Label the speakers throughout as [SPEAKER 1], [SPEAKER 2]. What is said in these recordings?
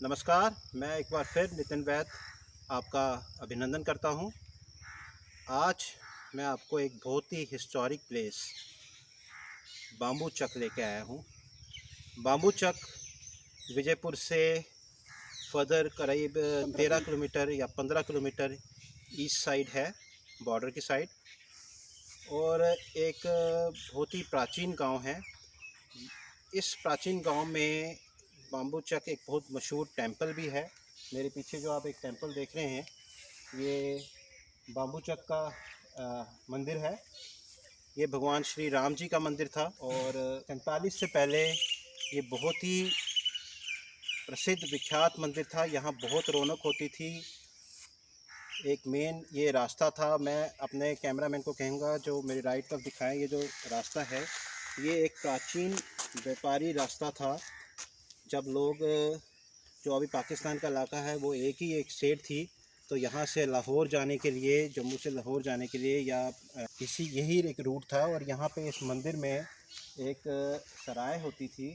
[SPEAKER 1] नमस्कार। मैं एक बार फिर नितिन वैद आपका अभिनंदन करता हूं। आज मैं आपको एक बहुत ही हिस्टोरिक प्लेस बाम्बू चक लेके आया हूं। बाम्बू चक विजयपुर से फर्दर करीब 13 किलोमीटर या 15 किलोमीटर ईस्ट साइड है, बॉर्डर की साइड। और एक बहुत ही प्राचीन गांव है। इस प्राचीन गांव में बाम्बू चक एक बहुत मशहूर टेंपल भी है। मेरे पीछे जो आप एक टेंपल देख रहे हैं, ये बाम्बू चक का मंदिर है। ये भगवान श्री राम जी का मंदिर था और 47 से पहले ये बहुत ही प्रसिद्ध विख्यात मंदिर था। यहाँ बहुत रौनक होती थी। एक मेन ये रास्ता था। मैं अपने कैमरामैन को कहूँगा जो मेरी राइट तरफ दिखाएं, ये जो रास्ता है ये एक प्राचीन व्यापारी रास्ता था। जब लोग, जो अभी पाकिस्तान का इलाका है वो एक ही एक स्टेट थी, तो यहाँ से लाहौर जाने के लिए, जम्मू से लाहौर जाने के लिए या किसी यही एक रूट था। और यहाँ पे इस मंदिर में एक सराय होती थी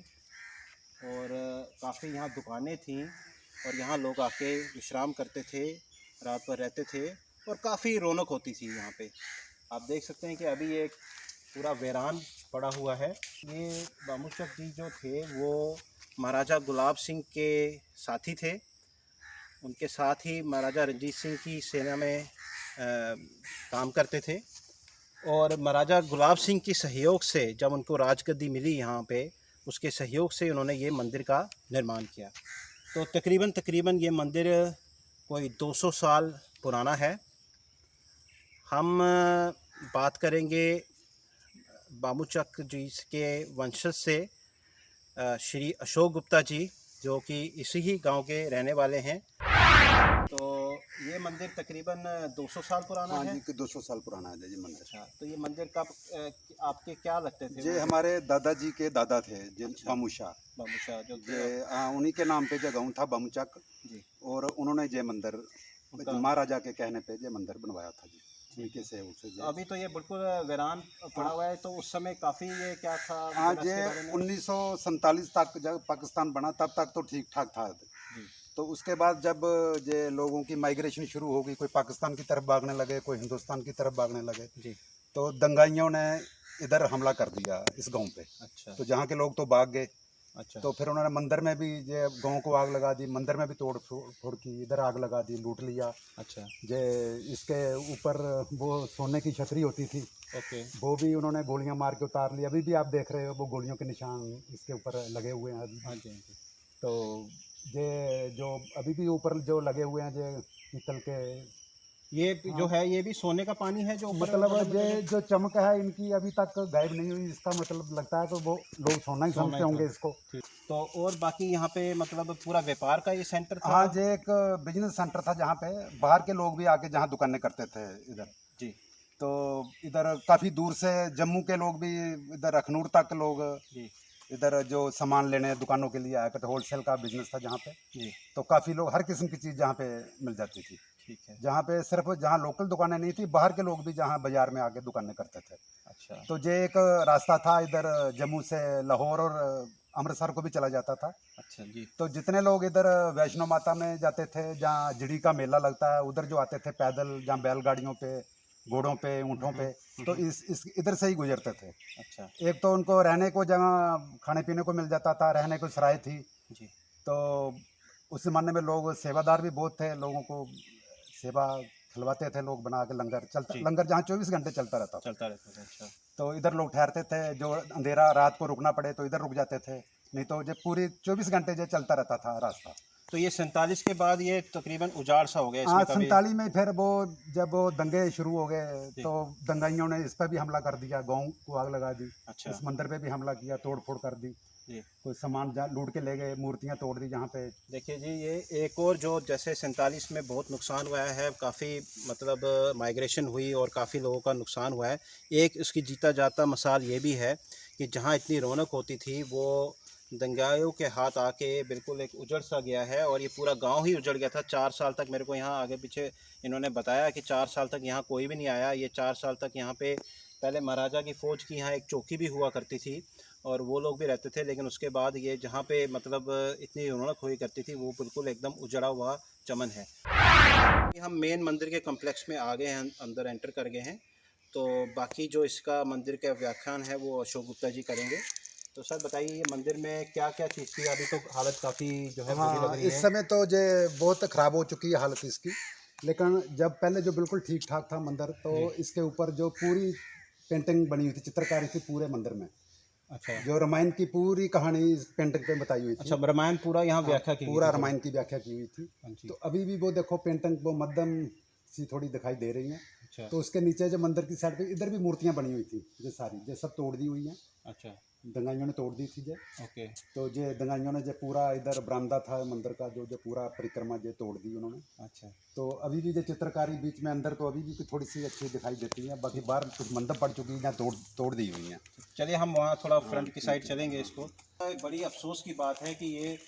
[SPEAKER 1] और काफ़ी यहाँ दुकानें थीं और यहाँ लोग आके विश्राम करते थे, रात भर रहते थे और काफ़ी रौनक होती थी यहाँ पे। आप देख सकते हैं कि अभी एक पूरा वीरान पड़ा हुआ है। ये बाम्बू चक जी जो थे वो महाराजा गुलाब सिंह के साथी थे। उनके साथ ही महाराजा रंजीत सिंह की सेना में काम करते थे और महाराजा गुलाब सिंह के सहयोग से जब उनको राजगद्दी मिली यहाँ पे, उसके सहयोग से उन्होंने ये मंदिर का निर्माण किया। तो तकरीबन ये मंदिर कोई 200 साल पुराना है। हम बात करेंगे बाम्बू चक जी के वंशज से, श्री अशोक गुप्ता जी, जो कि इसी ही गांव के रहने वाले हैं। तो ये मंदिर तकरीबन 200 साल पुराना है।
[SPEAKER 2] हाँ जी, 200 साल पुराना है जी मंदिर।
[SPEAKER 1] अच्छा, तो ये मंदिर कब आपके क्या लगते थे?
[SPEAKER 2] ये हमारे दादाजी के दादा थे जी।
[SPEAKER 1] अच्छा।
[SPEAKER 2] बामू शाह
[SPEAKER 1] बाम्बू शाह जो
[SPEAKER 2] जे, उन्हीं के नाम पे जगह था बामू चक
[SPEAKER 1] जी।
[SPEAKER 2] और उन्होंने ये मंदिर महाराजा के कहने पे ये मंदिर बनवाया था जी। उनके से
[SPEAKER 1] तो अभी तो ये बिल्कुल वीरान पड़ा हुआ है, तो उस समय काफ़ी ये क्या था?
[SPEAKER 2] हाँ
[SPEAKER 1] जरा
[SPEAKER 2] जी,
[SPEAKER 1] इसके बारे में।
[SPEAKER 2] 1947 तक जब पाकिस्तान बना तब तक तो ठीक ठाक था
[SPEAKER 1] जी।
[SPEAKER 2] तो उसके बाद जब ये लोगों की माइग्रेशन शुरू हो गई, कोई पाकिस्तान की तरफ भागने लगे, कोई हिंदुस्तान की तरफ भागने लगे
[SPEAKER 1] जी।
[SPEAKER 2] तो दंगाइयों ने इधर हमला कर दिया इस गांव पे।
[SPEAKER 1] अच्छा।
[SPEAKER 2] तो जहाँ के लोग तो भाग गए।
[SPEAKER 1] अच्छा।
[SPEAKER 2] तो फिर उन्होंने मंदिर में भी ये गांव को आग लगा दी, मंदिर में भी तोड़ फोड़ की, इधर आग लगा दी, लूट लिया।
[SPEAKER 1] अच्छा।
[SPEAKER 2] जे इसके ऊपर वो सोने की छतरी होती थी,
[SPEAKER 1] ओके।
[SPEAKER 2] वो भी उन्होंने गोलियां मार के उतार ली। अभी भी आप देख रहे हो वो गोलियों के निशान इसके ऊपर लगे हुए हैं अभी
[SPEAKER 1] हाँ
[SPEAKER 2] भी।
[SPEAKER 1] जी, हाँ जी।
[SPEAKER 2] तो ये जो अभी भी ऊपर जो लगे हुए हैं ये पीतल के,
[SPEAKER 1] ये जो
[SPEAKER 2] हाँ,
[SPEAKER 1] है ये भी सोने का पानी है जो ऊपर
[SPEAKER 2] मतलब
[SPEAKER 1] लगे?
[SPEAKER 2] ये जो चमक है इनकी अभी तक गायब नहीं हुई। इसका मतलब लगता है तो वो लोग सोना ही
[SPEAKER 1] सोना
[SPEAKER 2] समझते
[SPEAKER 1] ही था।
[SPEAKER 2] होंगे इसको।
[SPEAKER 1] ठीक। तो और बाकी यहाँ पे मतलब पूरा व्यापार का ये सेंटर था?
[SPEAKER 2] हाँ, ये एक बिजनेस सेंटर था जहाँ पे बाहर के लोग भी आके जहाँ दुकानें करते थे इधर।
[SPEAKER 1] जी।
[SPEAKER 2] तो इधर काफ़ी दूर से जम्मू के लोग भी, इधर अखनूर तक लोग
[SPEAKER 1] जी।
[SPEAKER 2] इधर जो सामान लेने दुकानों के लिए आया करते। होलसेल का बिजनेस था जहाँ पे।
[SPEAKER 1] जी।
[SPEAKER 2] तो काफ़ी लोग, हर किस्म की चीज़ जहाँ पे मिल जाती थी।
[SPEAKER 1] ठीक है।
[SPEAKER 2] जहाँ पे सिर्फ जहाँ लोकल दुकानें नहीं थी, बाहर के लोग भी जहाँ बाजार में आके दुकानें करते थे।
[SPEAKER 1] अच्छा।
[SPEAKER 2] तो ये एक रास्ता था इधर जम्मू से लाहौर और अमृतसर को भी चला जाता था।
[SPEAKER 1] अच्छा जी।
[SPEAKER 2] तो जितने लोग इधर वैष्णो माता में जाते थे, जहाँ झिड़ी का मेला लगता है, उधर जो आते थे पैदल, जहाँ बैलगाड़ियों पे, घोड़ों पे, ऊँटों पे, तो इस इधर से ही गुजरते थे।
[SPEAKER 1] अच्छा।
[SPEAKER 2] एक तो उनको रहने को जगह, खाने पीने को मिल जाता था, रहने को सराय थी।
[SPEAKER 1] जी।
[SPEAKER 2] तो उस ज़माने में लोग सेवादार भी बहुत थे, लोगों को सेवा खिलवाते थे लोग बना के। लंगर चलता,
[SPEAKER 1] जी।
[SPEAKER 2] लंगर जहाँ 24 घंटे चलता रहता था।
[SPEAKER 1] चलता रहता था। अच्छा।
[SPEAKER 2] तो इधर लोग ठहरते थे, जो अंधेरा रात को रुकना पड़े तो इधर रुक जाते थे, नहीं तो ये पूरी 24 घंटे जो चलता रहता था रास्ता।
[SPEAKER 1] तो ये 47 के बाद ये तकरीबन उजाड़ सा हो गया
[SPEAKER 2] हाँ,
[SPEAKER 1] इसमें कभी?
[SPEAKER 2] 47 में फिर वो जब वो दंगे शुरू हो गए
[SPEAKER 1] जी।
[SPEAKER 2] तो दंगाइयों ने इस पर भी हमला कर दिया, गांव को आग लगा दी।
[SPEAKER 1] अच्छा।
[SPEAKER 2] इस मंदिर पे भी हमला किया, तोड़ फोड़ कर दी,
[SPEAKER 1] जी।
[SPEAKER 2] कोई सामान लूट के ले गए, मूर्तियां तोड़ दी जहाँ पे।
[SPEAKER 1] देखिए जी, ये एक और जो जैसे 47 में बहुत नुकसान हुआ है, काफ़ी मतलब माइग्रेशन हुई और काफ़ी लोगों का नुकसान हुआ है। एक उसकी जीता जाता मिसाल ये भी है कि जहाँ इतनी रौनक होती थी वो दंगाइयों के हाथ आके बिल्कुल एक उजड़ सा गया है और ये पूरा गांव ही उजड़ गया था। 4 साल तक मेरे को यहाँ आगे पीछे इन्होंने बताया कि 4 साल तक यहाँ कोई भी नहीं आया। ये 4 साल तक यहाँ पे पहले महाराजा की फ़ौज की यहाँ एक चौकी भी हुआ करती थी और वो लोग भी रहते थे, लेकिन उसके बाद ये जहाँ पे मतलब इतनी रौनक हुई करती थी वो बिल्कुल एकदम उजड़ा हुआ चमन है। हम मेन मंदिर के कॉम्प्लेक्स में आ गए हैं, अंदर एंटर कर गए हैं। तो बाकी जो इसका मंदिर का व्याख्यान है वो अशोक गुप्ता जी करेंगे। तो सर बताइए ये मंदिर में क्या क्या चीज़ थी? अभी तो हालत काफ़ी जो है बुरी लग
[SPEAKER 2] हाँ,
[SPEAKER 1] रही
[SPEAKER 2] इस
[SPEAKER 1] है।
[SPEAKER 2] समय तो जे बहुत ख़राब हो चुकी है हालत इसकी, लेकिन जब पहले जो बिल्कुल ठीक ठाक था मंदिर, तो
[SPEAKER 1] जी।
[SPEAKER 2] इसके ऊपर जो पूरी पेंटिंग बनी हुई थी, चित्रकारी थी पूरे मंदिर में,
[SPEAKER 1] अच्छा।
[SPEAKER 2] जो रामायण की पूरी कहानी इस पेंटिंग पे बताई हुई थी।
[SPEAKER 1] अच्छा, रामायण पूरा यहाँ
[SPEAKER 2] हाँ,
[SPEAKER 1] व्याख्या की गई
[SPEAKER 2] पूरा
[SPEAKER 1] थी पूरी।
[SPEAKER 2] रामायण की व्याख्या की हुई थी।
[SPEAKER 1] हाँ जी।
[SPEAKER 2] तो अभी भी वो देखो पेंटिंग वो मध्यम सी थोड़ी दिखाई दे रही हैं।
[SPEAKER 1] अच्छा।
[SPEAKER 2] तो उसके नीचे जो मंदिर की साइड पे इधर भी मूर्तियां बनी हुई थी, जो सारी जो सब तोड़ दी हुई हैं,
[SPEAKER 1] अच्छा।
[SPEAKER 2] दंगाइयों ने तोड़ दी थी जे।
[SPEAKER 1] ओके।
[SPEAKER 2] तो जे दंगाइयों ने जो पूरा इधर बरामदा था मंदिर का, जो जो पूरा परिक्रमा जो तोड़ दी उन्होंने।
[SPEAKER 1] अच्छा।
[SPEAKER 2] तो अभी भी जो चित्रकारी बीच में अंदर तो अभी भी थोड़ी सी अच्छी दिखाई देती है, बाकी बाहर कुछ मंदिर पड़ चुकी है जहाँ तोड़ तोड़ दी हुई हैं।
[SPEAKER 1] चलिए हम वहाँ थोड़ा
[SPEAKER 2] हाँ,
[SPEAKER 1] फ्रंट की साइड चलेंगे इसको। बड़ी अफसोस की बात है कि ये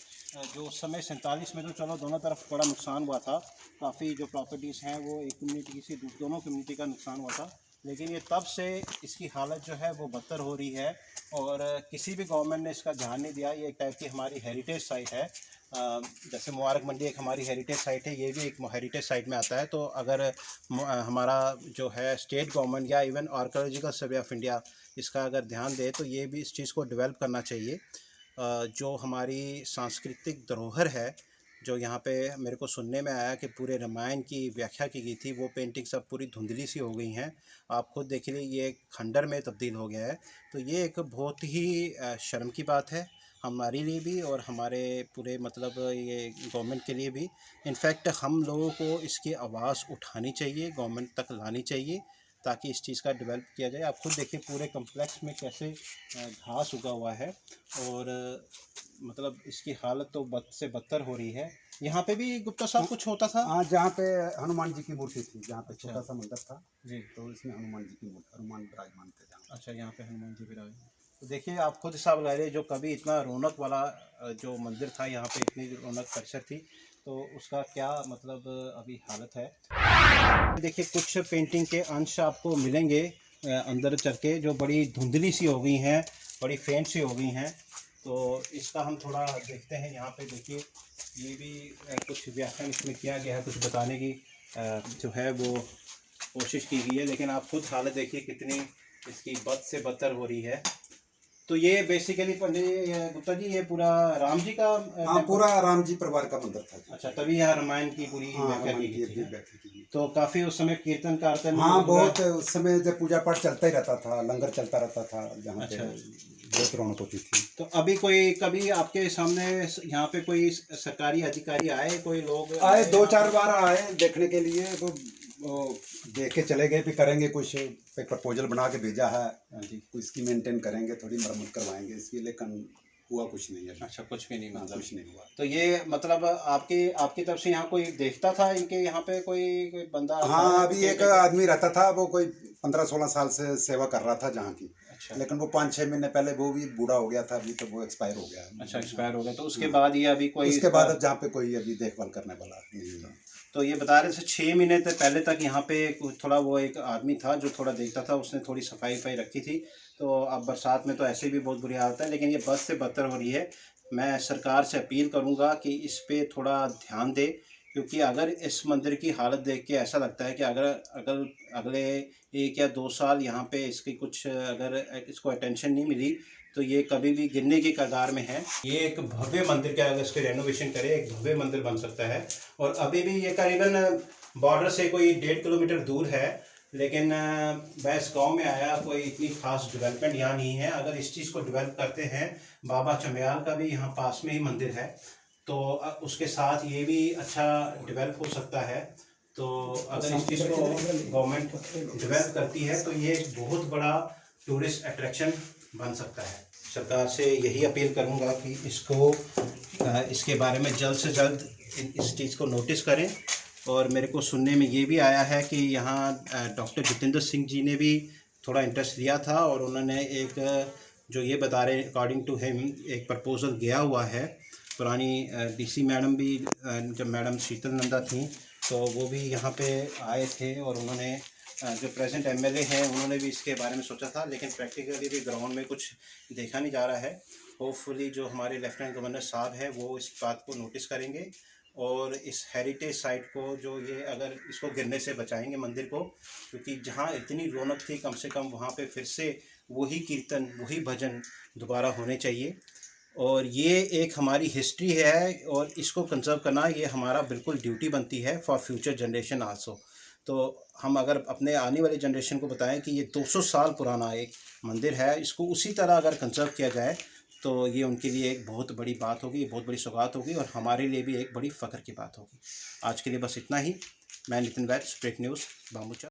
[SPEAKER 1] जो उस समय 47 में तो चलो दोनों तरफ बड़ा नुकसान हुआ था, काफ़ी जो प्रॉपर्टीज़ हैं वो एक कम्युनिटी की से दोनों कम्युनिटी का नुकसान हुआ था, लेकिन ये तब से इसकी हालत जो है वो बदतर हो रही है और किसी भी गवर्नमेंट ने इसका ध्यान नहीं दिया। ये एक टाइप की हमारी हेरिटेज साइट है। जैसे मुबारक मंडी एक हमारी हेरिटेज साइट है, ये भी एक हेरिटेज साइट में आता है। तो अगर हमारा जो है स्टेट गवर्नमेंट या even archaeological survey of India इसका अगर ध्यान दे तो ये भी इस चीज़ को डेवलप करना चाहिए। जो हमारी सांस्कृतिक धरोहर है, जो यहाँ पे मेरे को सुनने में आया कि पूरे रामायण की व्याख्या की गई थी, वो पेंटिंग सब पूरी धुंधली सी हो गई हैं। आप खुद देख लीजिए ये खंडर में तब्दील हो गया है। तो ये एक बहुत ही शर्म की बात है हमारे लिए भी और हमारे पूरे मतलब ये गवर्नमेंट के लिए भी। इनफैक्ट हम लोगों को इसकी आवाज़ उठानी चाहिए, गवर्नमेंट तक लानी चाहिए ताकि इस चीज़ का डेवलप किया जाए। आप खुद देखिए पूरे कम्प्लेक्स में कैसे घास उगा हुआ है और मतलब इसकी हालत तो बद से बदतर हो रही है। यहाँ पे भी गुप्ता साहब कुछ होता था?
[SPEAKER 2] हाँ, जहाँ पे हनुमान जी की मूर्ति थी, जहाँ पे
[SPEAKER 1] अच्छा।
[SPEAKER 2] छोटा सा मंदिर था,
[SPEAKER 1] जी।
[SPEAKER 2] तो इसमें हनुमान जी की मूर्ति, हनुमान विराजमान थे जहाँ।
[SPEAKER 1] अच्छा, यहाँ पे हनुमान जी विराज। तो देखिए आप खुद हिसाब लगा रहे, जो कभी इतना रौनक वाला जो मंदिर था, यहाँ पे इतनी रौनक परिसर थी, तो उसका क्या मतलब अभी हालत है। देखिए कुछ पेंटिंग के अंश आपको मिलेंगे अंदर चल के, जो बड़ी धुंधली सी हो गई हैं, बड़ी फेंट सी हो गई हैं। तो इसका हम थोड़ा देखते हैं। यहाँ पे देखिए ये भी कुछ व्याख्यान इसमें किया गया है, कुछ बताने की जो है वो कोशिश की गई है, लेकिन आप खुद हालत देखिए कितनी इसकी बद से बदतर हो रही है। तो ये बेसिकली पंडित गुप्ता जी ये पूरा राम जी का
[SPEAKER 2] हाँ,
[SPEAKER 1] टेम्पल?
[SPEAKER 2] पूरा राम जी परिवार का मंदिर था जी।
[SPEAKER 1] अच्छा, तभी यहाँ रामायण की पूरी
[SPEAKER 2] हाँ,
[SPEAKER 1] व्याख्या
[SPEAKER 2] रामायण
[SPEAKER 1] की
[SPEAKER 2] की
[SPEAKER 1] गई थी।
[SPEAKER 2] व्याख्या की गई।
[SPEAKER 1] तो काफ़ी उस समय कीर्तन कारतन
[SPEAKER 2] हाँ, बहुत उस समय जब पूजा पाठ चलता ही रहता था, लंगर चलता रहता था जहाँ पे,
[SPEAKER 1] अच्छा।
[SPEAKER 2] बहुत रौनक होती थी।
[SPEAKER 1] तो अभी कोई कभी आपके सामने यहाँ पे कोई सरकारी अधिकारी आए, कोई लोग
[SPEAKER 2] आए, दो
[SPEAKER 1] यहाँ
[SPEAKER 2] चार
[SPEAKER 1] पे?
[SPEAKER 2] बार आए देखने के लिए, वो देख के चले गए, फिर करेंगे कुछ, एक प्रपोजल बना के भेजा है,
[SPEAKER 1] हाँ जी।
[SPEAKER 2] कुछ इसकी मेंटेन करेंगे, थोड़ी मरम्मत करवाएंगे इसकी, लेकिन हुआ कुछ नहीं है।
[SPEAKER 1] अच्छा, कुछ भी नहीं मतलब।
[SPEAKER 2] कुछ नहीं हुआ।
[SPEAKER 1] तो ये मतलब आपकी आपकी तरफ से यहाँ कोई देखता था इनके यहाँ पे कोई बंदा था?
[SPEAKER 2] हाँ, अभी एक आदमी रहता था, वो कोई 15-16 साल से सेवा कर रहा था जहाँ की।
[SPEAKER 1] अच्छा।
[SPEAKER 2] लेकिन वो 5-6 महीने पहले वो भी बूढ़ा हो गया था, अभी तो वो एक्सपायर हो गया है।
[SPEAKER 1] अच्छा, एक्सपायर हो गया। तो उसके
[SPEAKER 2] हाँ।
[SPEAKER 1] बाद ये अभी कोई
[SPEAKER 2] उसके बाद अब जहाँ पे कोई अभी देखभाल करने वाला नहीं है।
[SPEAKER 1] तो ये बता रहे थे 6 महीने तक पहले तक यहाँ पे थोड़ा वो एक आदमी था जो थोड़ा देखता था, उसने थोड़ी सफाई वफाई रखी थी। तो अब बरसात में तो ऐसे भी बहुत बुरी हालत है, लेकिन ये बद से बदतर हो रही है। मैं सरकार से अपील करूँगा कि इस पे थोड़ा ध्यान दे, क्योंकि अगर इस मंदिर की हालत देख के ऐसा लगता है कि अगर अगर अगले 1 या 2 साल यहाँ पे इसकी कुछ अगर इसको अटेंशन नहीं मिली तो ये कभी भी गिरने की कगार में है। ये एक भव्य मंदिर का अगर इसके रेनोवेशन करे एक भव्य मंदिर बन सकता है। और अभी भी ये करीबन बॉर्डर से कोई 1.5 किलोमीटर दूर है, लेकिन मैं इस गाँव में आया, कोई इतनी खास डेवलपमेंट यहाँ नहीं है। अगर इस चीज़ को डेवलप करते हैं, बाबा चमयाल का भी यहाँ पास में ही मंदिर है, तो उसके साथ ये भी अच्छा डेवलप हो सकता है। तो अगर इस चीज़ को गवर्नमेंट डेवलप करती है तो ये एक बहुत बड़ा टूरिस्ट अट्रैक्शन बन सकता है। सरकार से यही अपील करूंगा कि इसको इसके बारे में जल्द से जल्द इस चीज़ को नोटिस करें। और मेरे को सुनने में ये भी आया है कि यहाँ डॉक्टर जितेंद्र सिंह जी ने भी थोड़ा इंटरेस्ट लिया था और उन्होंने एक जो ये बता रहे हैं अकॉर्डिंग टू हिम एक प्रपोज़ल गया हुआ है। पुरानी डीसी मैडम भी जब मैडम शीतल नंदा थी तो वो भी यहाँ पे आए थे और उन्होंने जो प्रेजेंट एमएलए हैं उन्होंने भी इसके बारे में सोचा था, लेकिन प्रैक्टिकली भी ग्राउंड में कुछ देखा नहीं जा रहा है। होपफुली जो हमारे लेफ्टिनेंट गवर्नर साहब हैं वो इस बात को नोटिस करेंगे और इस हेरिटेज साइट को, जो ये अगर इसको गिरने से बचाएंगे मंदिर को, क्योंकि जहाँ इतनी रौनक थी कम से कम वहाँ पे फिर से वही कीर्तन वही भजन दोबारा होने चाहिए। और ये एक हमारी हिस्ट्री है और इसको कंजर्व करना ये हमारा बिल्कुल ड्यूटी बनती है फॉर फ्यूचर जनरेशन आल्सो। तो हम अगर अपने आने वाली जनरेशन को बताएं कि ये 200 साल पुराना एक मंदिर है, इसको उसी तरह अगर कंजर्व किया जाए तो ये उनके लिए एक बहुत बड़ी बात होगी, बहुत बड़ी सौगात होगी और हमारे लिए भी एक बड़ी फ़ख्र की बात होगी। आज के लिए बस इतना ही। मैं नितिन वैद, स्प्रेक न्यूज़, बाम्बू चक।